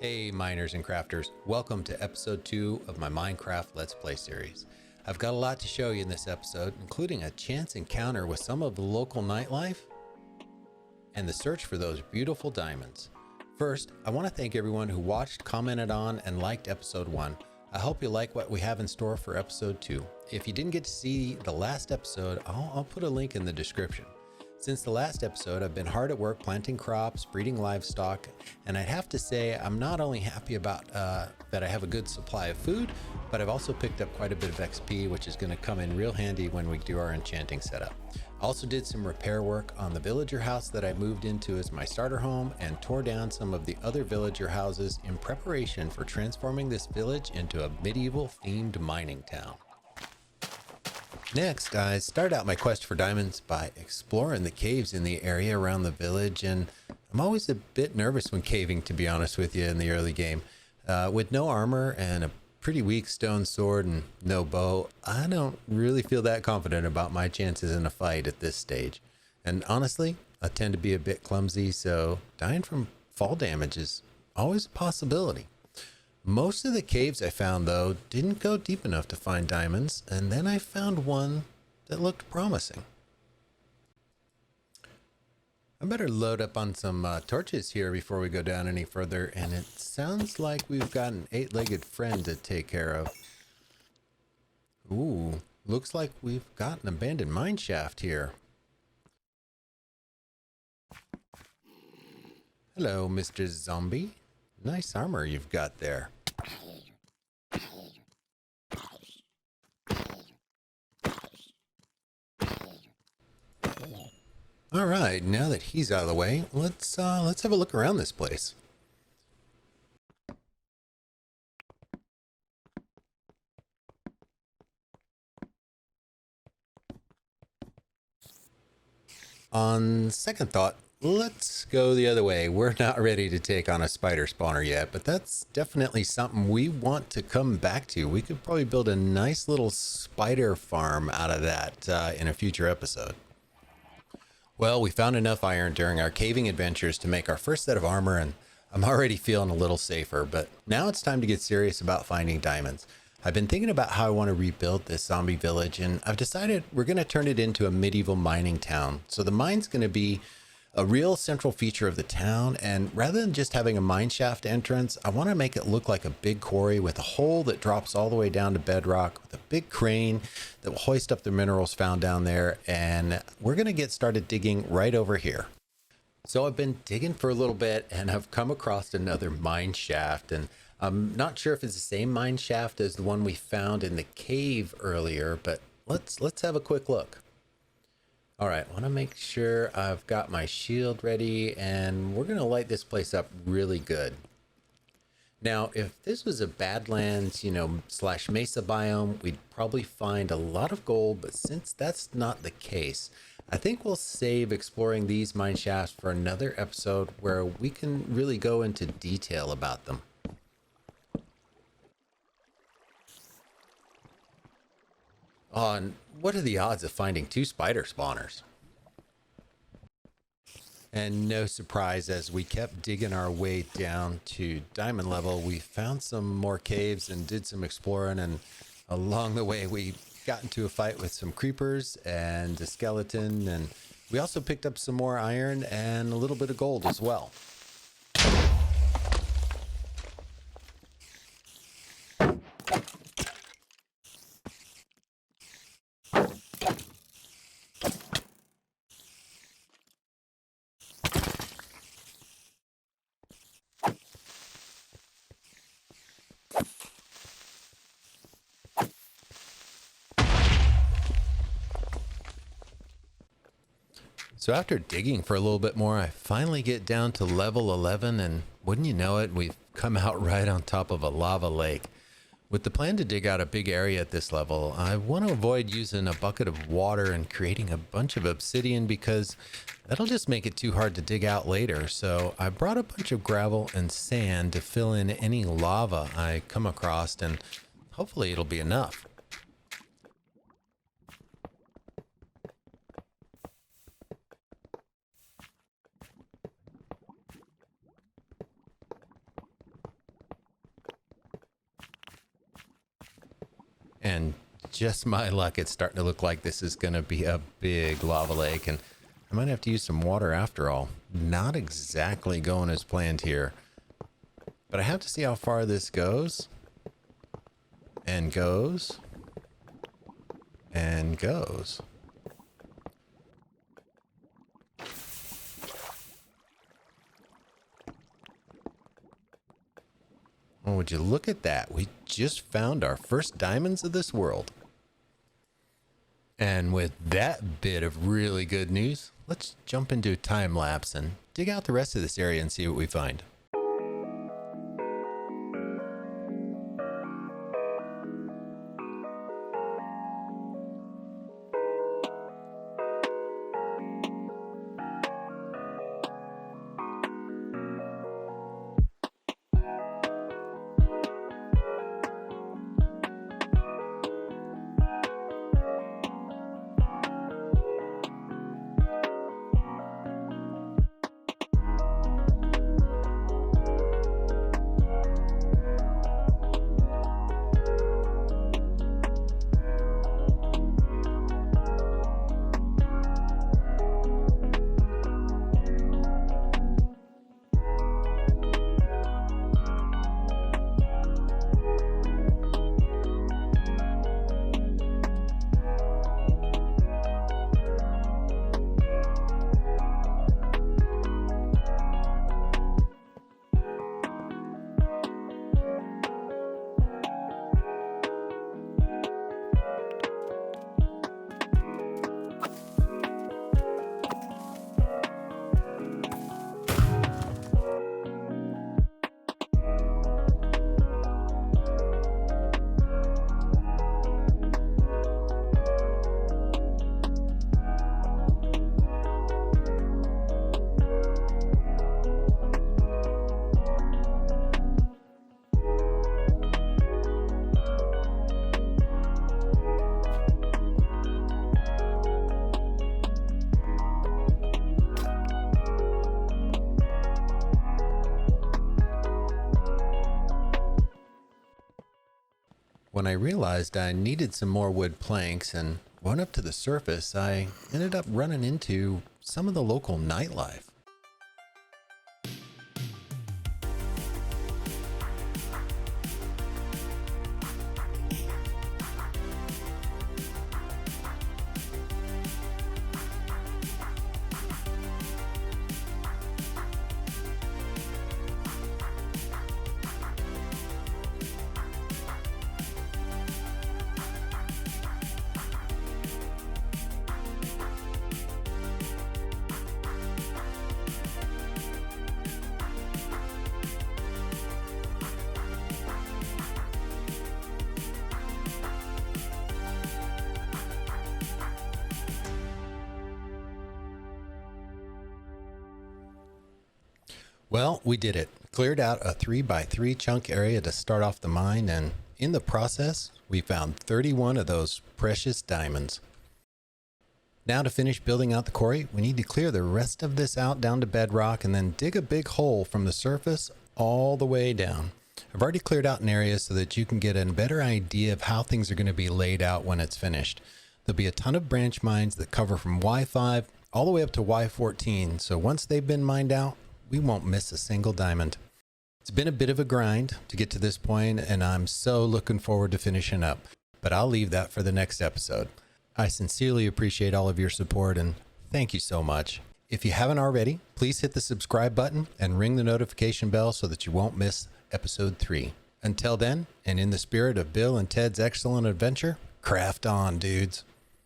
Hey miners and crafters, welcome to episode 2 of my Minecraft Let's Play series. I've got a lot to show you in this episode, including a chance encounter with some of the local nightlife and the search for those beautiful diamonds. First, I want to thank everyone who watched, commented on, and liked episode 1. I hope you like what we have in store for episode 2. If you didn't get to see the last episode, I'll put a link in the description. Since the last episode, I've been hard at work planting crops, breeding livestock, and I'd have to say I'm not only happy about that I have a good supply of food, but I've also picked up quite a bit of XP, which is going to come in real handy when we do our enchanting setup. I also did some repair work on the villager house that I moved into as my starter home and tore down some of the other villager houses in preparation for transforming this village into a medieval themed mining town. Next, I started out my quest for diamonds by exploring the caves in the area around the village, and I'm always a bit nervous when caving, to be honest with you, in the early game. With no armor and a pretty weak stone sword and no bow, I don't really feel that confident about my chances in a fight at this stage. And honestly, I tend to be a bit clumsy, so dying from fall damage is always a possibility. Most of the caves I found, though, didn't go deep enough to find diamonds, and then I found one that looked promising. I better load up on some torches here before we go down any further, and it sounds like we've got an 8-legged friend to take care of. Ooh, looks like we've got an abandoned mine shaft here. Hello, Mr. Zombie. Nice armor you've got there. All right, now that he's out of the way, let's have a look around this place. On second thought, let's go the other way. We're not ready to take on a spider spawner yet, but that's definitely something we want to come back to. We could probably build a nice little spider farm out of that in a future episode. Well, we found enough iron during our caving adventures to make our first set of armor, and I'm already feeling a little safer, but now it's time to get serious about finding diamonds. I've been thinking about how I want to rebuild this zombie village, and I've decided we're going to turn it into a medieval mining town. So the mine's going to be a real central feature of the town, and rather than just having a mine shaft entrance, I want to make it look like a big quarry with a hole that drops all the way down to bedrock, with a big crane that will hoist up the minerals found down there, and we're going to get started digging right over here. So I've been digging for a little bit, and I've come across another mine shaft, and I'm not sure if it's the same mine shaft as the one we found in the cave earlier, but let's have a quick look. All right, I want to make sure I've got my shield ready, and we're going to light this place up really good. Now, if this was a Badlands, slash Mesa biome, we'd probably find a lot of gold, but since that's not the case, I think we'll save exploring these mine shafts for another episode where we can really go into detail about them. And what are the odds of finding 2 spider spawners? And no surprise, as we kept digging our way down to diamond level, we found some more caves and did some exploring. And along the way, we got into a fight with some creepers and a skeleton. And we also picked up some more iron and a little bit of gold as well. So after digging for a little bit more, I finally get down to level 11, and wouldn't you know it, we've come out right on top of a lava lake. With the plan to dig out a big area at this level, I want to avoid using a bucket of water and creating a bunch of obsidian because that'll just make it too hard to dig out later. So I brought a bunch of gravel and sand to fill in any lava I come across, and hopefully it'll be enough. And just my luck, it's starting to look like this is going to be a big lava lake, and I might have to use some water after all. Not exactly going as planned here, but I have to see how far this goes and goes and goes. Oh, would you look at that? We just found our first diamonds of this world. And with that bit of really good news, let's jump into a time lapse and dig out the rest of this area and see what we find. When I realized I needed some more wood planks and went up to the surface, I ended up running into some of the local nightlife. Well, we did it. Cleared out a 3x3 chunk area to start off the mine, and in the process, we found 31 of those precious diamonds. Now to finish building out the quarry, we need to clear the rest of this out down to bedrock and then dig a big hole from the surface all the way down. I've already cleared out an area so that you can get a better idea of how things are going to be laid out when it's finished. There'll be a ton of branch mines that cover from Y5 all the way up to Y14, so once they've been mined out, we won't miss a single diamond. It's been a bit of a grind to get to this point, and I'm so looking forward to finishing up, but I'll leave that for the next episode. I sincerely appreciate all of your support, and thank you so much. If you haven't already, please hit the subscribe button and ring the notification bell so that you won't miss episode 3. Until then, and in the spirit of Bill and Ted's excellent adventure, craft on, dudes.